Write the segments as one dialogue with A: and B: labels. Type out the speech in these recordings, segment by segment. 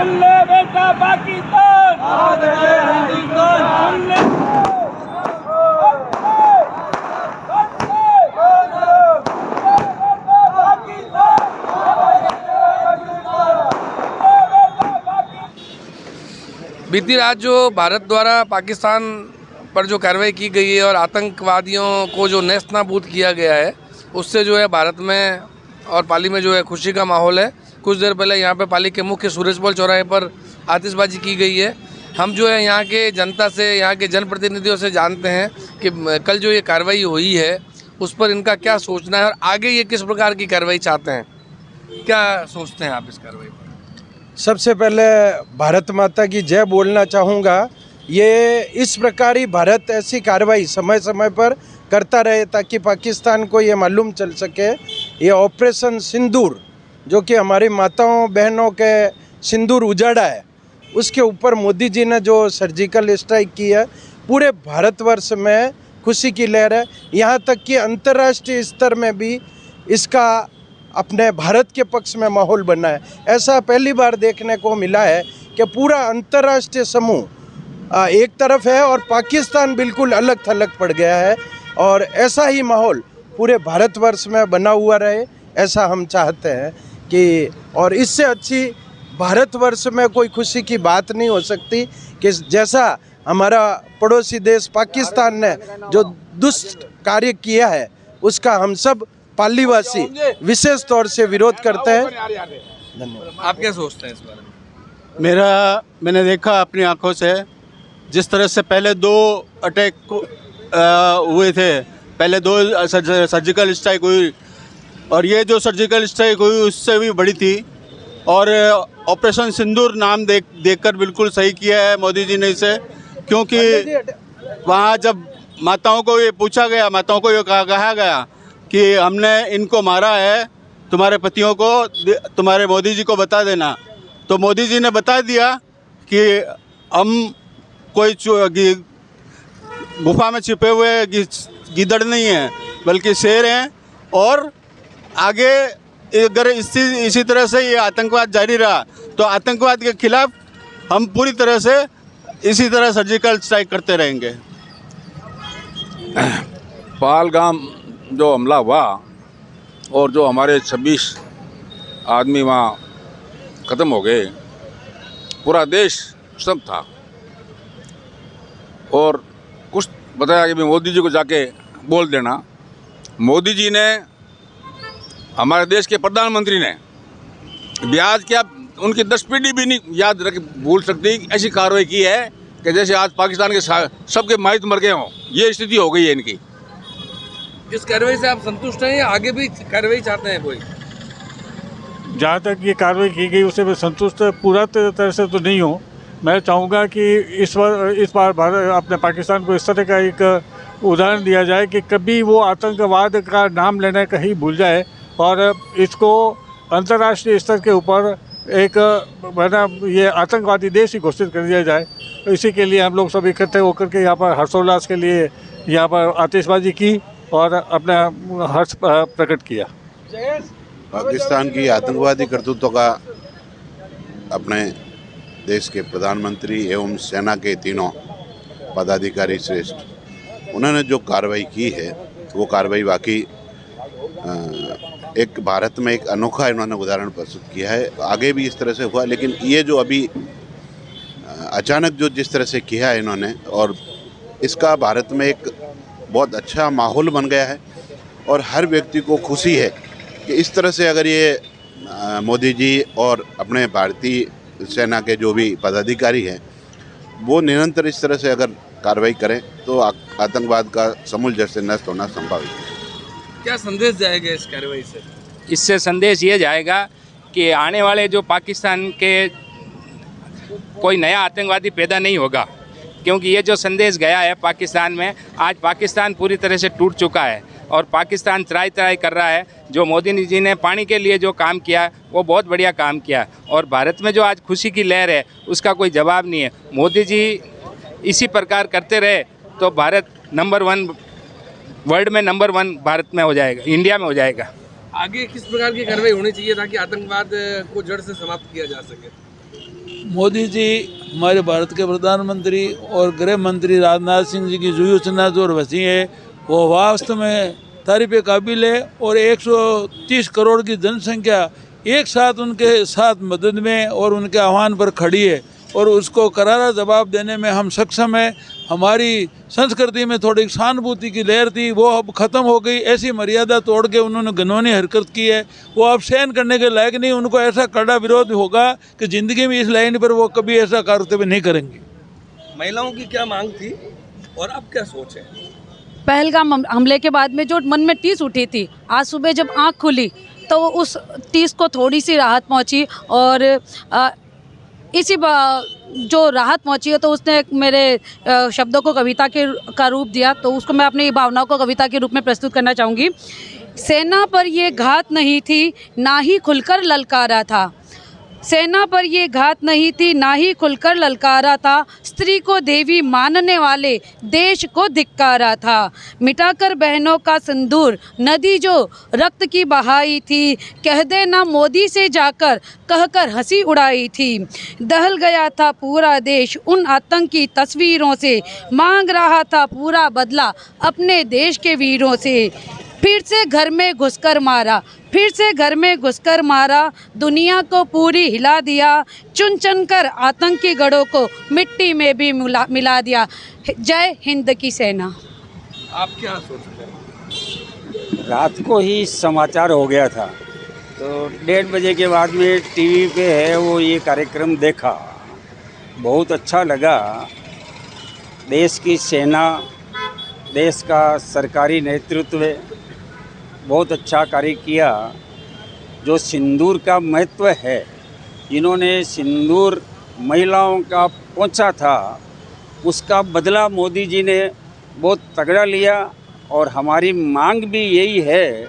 A: ले बेटा पाकिस्तान, सुन ले।
B: बीती रात जो भारत द्वारा पाकिस्तान पर जो कार्रवाई की गई है और आतंकवादियों को जो नेस्तनाबूद किया गया है, उससे जो है भारत में और पाली में जो है खुशी का माहौल है। कुछ देर पहले यहाँ पे पाली के मुख्य सूरजपोल चौराहे पर आतिशबाजी की गई है। हम जो है यहाँ के जनता से, यहाँ के जनप्रतिनिधियों से जानते हैं कि कल जो ये कार्रवाई हुई है उस पर इनका क्या सोचना है और आगे ये किस प्रकार की कार्रवाई चाहते हैं। क्या सोचते हैं आप इस कार्रवाई पर?
C: सबसे पहले भारत माता की जय बोलना चाहूँगा। ये इस प्रकार ही भारत ऐसी कार्रवाई समय समय पर करता रहे ताकि पाकिस्तान को ये मालूम चल सके ये ऑपरेशन सिंदूर जो कि हमारी माताओं बहनों के सिंदूर उजाड़ा है, उसके ऊपर मोदी जी ने जो सर्जिकल स्ट्राइक की है, पूरे भारतवर्ष में खुशी की लहर है। यहाँ तक कि अंतर्राष्ट्रीय स्तर में भी इसका अपने भारत के पक्ष में माहौल बना है। ऐसा पहली बार देखने को मिला है कि पूरा अंतर्राष्ट्रीय समूह एक तरफ है और पाकिस्तान बिल्कुल अलग थलग पड़ गया है। और ऐसा ही माहौल पूरे भारतवर्ष में बना हुआ रहे, ऐसा हम चाहते हैं कि, और इससे अच्छी भारतवर्ष में कोई खुशी की बात नहीं हो सकती कि जैसा हमारा पड़ोसी देश पाकिस्तान ने जो दुष्ट कार्य किया है उसका हम सब पालीवासी विशेष तौर से विरोध करते हैं। धन्यवाद।
B: आप क्या सोचते हैं इस बारे में?
D: मैंने देखा अपनी आंखों से जिस तरह से पहले 2 अटैक हुए थे, पहले 2 सर्जिकल स्ट्राइक हुई और ये जो सर्जिकल स्ट्राइक हुई उससे भी बड़ी थी। और ऑपरेशन सिंदूर नाम देखकर बिल्कुल सही किया है मोदी जी ने इसे, क्योंकि वहाँ जब माताओं को ये पूछा गया, माताओं को ये कहा गया कि हमने इनको मारा है, तुम्हारे पतियों को तुम्हारे मोदी जी को बता देना, तो मोदी जी ने बता दिया कि हम कोई गुफा में छिपे हुए गीदड़ नहीं हैं बल्कि शेर हैं। और आगे अगर इसी तरह से ये आतंकवाद जारी रहा तो आतंकवाद के खिलाफ हम पूरी तरह से इसी तरह सर्जिकल स्ट्राइक करते रहेंगे।
E: पहलगाम जो हमला हुआ और जो हमारे 26 आदमी वहाँ ख़त्म हो गए, पूरा देश सब था। और कुछ बताया कि मोदी जी को जाके बोल देना। मोदी जी ने, हमारे देश के प्रधानमंत्री ने ब्याज क्या उनकी 10 पीढ़ी भी नहीं याद रख भूल सकती ऐसी कार्रवाई की है कि जैसे आज पाकिस्तान के सबके माहित मर गए हों, ये स्थिति हो गई है इनकी।
B: इस कार्रवाई से आप संतुष्ट हैं या आगे भी कार्रवाई चाहते हैं कोई?
F: जहाँ तक ये कार्रवाई की गई उससे मैं संतुष्ट पूरा तरह से तो नहीं हूँ। मैं चाहूँगा कि इस बार भारत अपने पाकिस्तान को इस तरह का एक उदाहरण दिया जाए कि कभी वो आतंकवाद का नाम लेना कहीं भूल जाए और इसको अंतर्राष्ट्रीय स्तर के ऊपर एक ये आतंकवादी देश ही घोषित कर दिया जाए। तो इसी के लिए हम लोग सब इकट्ठे होकर के यहाँ पर हर्षोल्लास के लिए यहाँ पर आतिशबाजी की और अपना हर्ष प्रकट किया।
G: पाकिस्तान की आतंकवादी करतूतों का अपने देश के प्रधानमंत्री एवं सेना के तीनों पदाधिकारी श्रेष्ठ, उन्होंने जो कार्रवाई की है वो कार्रवाई वाकई एक भारत में एक अनोखा इन्होंने उदाहरण प्रस्तुत किया है। आगे भी इस तरह से हुआ, लेकिन ये जो अभी अचानक जो जिस तरह से किया है इन्होंने, और इसका भारत में एक बहुत अच्छा माहौल बन गया है और हर व्यक्ति को खुशी है कि इस तरह से अगर ये मोदी जी और अपने भारतीय सेना के जो भी पदाधिकारी हैं वो निरंतर इस तरह से अगर कार्रवाई करें तो आतंकवाद का समूल जड़ से नष्ट होना संभावित है।
B: क्या संदेश जाएगा इस कार्रवाई से?
H: इससे संदेश ये जाएगा कि आने वाले जो पाकिस्तान के कोई नया आतंकवादी पैदा नहीं होगा, क्योंकि ये जो संदेश गया है पाकिस्तान में, आज पाकिस्तान पूरी तरह से टूट चुका है और पाकिस्तान त्राई कर रहा है। जो मोदी जी ने पानी के लिए जो काम किया वो बहुत बढ़िया काम किया और भारत में जो आज खुशी की लहर है उसका कोई जवाब नहीं है। मोदी जी इसी प्रकार करते रहे तो भारत नंबर 1 वर्ल्ड में नंबर 1 भारत में हो जाएगा, इंडिया में हो जाएगा।
B: आगे किस प्रकार की कार्रवाई होनी चाहिए ताकि आतंकवाद को जड़ से समाप्त किया जा सके?
A: मोदी जी हमारे भारत के प्रधानमंत्री और गृह मंत्री राजनाथ सिंह जी की जो योजना जो वसी है वो वास्तव में तारीफ काबिल है। और 130 करोड़ की जनसंख्या एक साथ उनके साथ मदद में और उनके आह्वान पर खड़ी है और उसको करारा जवाब देने में हम सक्षम हैं। हमारी संस्कृति में थोड़ी सहानुभूति की लहर थी, वो अब ख़त्म हो गई। ऐसी मर्यादा तोड़ के उन्होंने घिनौनी हरकत की है, वो अब सहन करने के लायक नहीं। उनको ऐसा कड़ा विरोध होगा कि ज़िंदगी में इस लाइन पर वो कभी ऐसा कर्तव्य नहीं करेंगे।
I: महिलाओं की क्या मांग थी और अब क्या सोच है?
J: पहलगाम हमले के बाद में जो मन में टीस उठी थी, आज सुबह जब आँख खुली तो उस टीस को थोड़ी सी राहत पहुंची और इसी जो राहत पहुंची है तो उसने मेरे शब्दों को कविता का रूप दिया, तो उसको मैं अपनी भावनाओं को कविता के रूप में प्रस्तुत करना चाहूँगी। सेना पर ये घात नहीं थी, ना ही खुलकर ललकारा था। सेना पर ये घात नहीं थी, ना ही खुलकर ललकारा था। स्त्री को देवी मानने वाले देश को धिक्कारा था। मिटाकर बहनों का सिंदूर नदी जो रक्त की बहाई थी, कह देना मोदी से जाकर कहकर हंसी उड़ाई थी। दहल गया था पूरा देश उन आतंकी तस्वीरों से, मांग रहा था पूरा बदला अपने देश के वीरों से। फिर से घर में घुसकर मारा, फिर से घर में घुसकर मारा, दुनिया को पूरी हिला दिया। चुन चुन कर आतंकी गढ़ों को मिट्टी में भी मिला दिया। जय हिंद की सेना।
I: आप क्या सोचते हैं?
K: रात को ही समाचार हो गया था तो 1:30 बजे के बाद में टीवी पे है वो ये कार्यक्रम देखा, बहुत अच्छा लगा। देश की सेना, देश का सरकारी नेतृत्व बहुत अच्छा कार्य किया। जो सिंदूर का महत्व है, जिन्होंने सिंदूर महिलाओं का पहुंचा था, उसका बदला मोदी जी ने बहुत तगड़ा लिया। और हमारी मांग भी यही है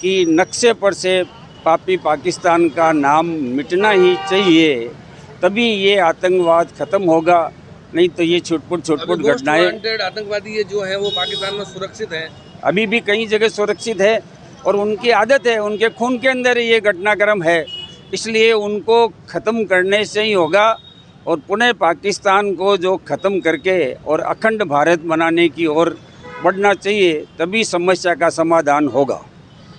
K: कि नक्शे पर से पापी पाकिस्तान का नाम मिटना ही चाहिए, तभी ये आतंकवाद ख़त्म होगा। नहीं तो ये छुटपुट घटनाएं,
B: आतंकवादी जो है वो पाकिस्तान में सुरक्षित है,
K: अभी भी कई जगह सुरक्षित है और उनकी आदत है, उनके खून के अंदर ये घटनाक्रम है, इसलिए उनको ख़त्म करने से ही होगा। और पुनः पाकिस्तान को जो ख़त्म करके और अखंड भारत बनाने की ओर बढ़ना चाहिए, तभी समस्या का समाधान होगा।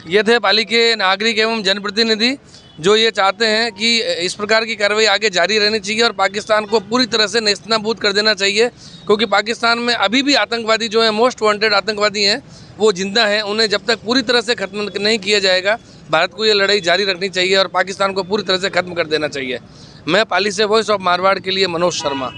B: ये थे पाली के नागरिक एवं जनप्रतिनिधि जो ये चाहते हैं कि इस प्रकार की कार्रवाई आगे जारी रहनी चाहिए और पाकिस्तान को पूरी तरह से नेस्तनाबूद कर देना चाहिए, क्योंकि पाकिस्तान में अभी भी आतंकवादी जो हैं, मोस्ट वांटेड आतंकवादी हैं, वो जिंदा हैं। उन्हें जब तक पूरी तरह से खत्म नहीं किया जाएगा, भारत को ये लड़ाई जारी रखनी चाहिए और पाकिस्तान को पूरी तरह से खत्म कर देना चाहिए। मैं पाली से वॉइस ऑफ मारवाड़ के लिए मनोज शर्मा।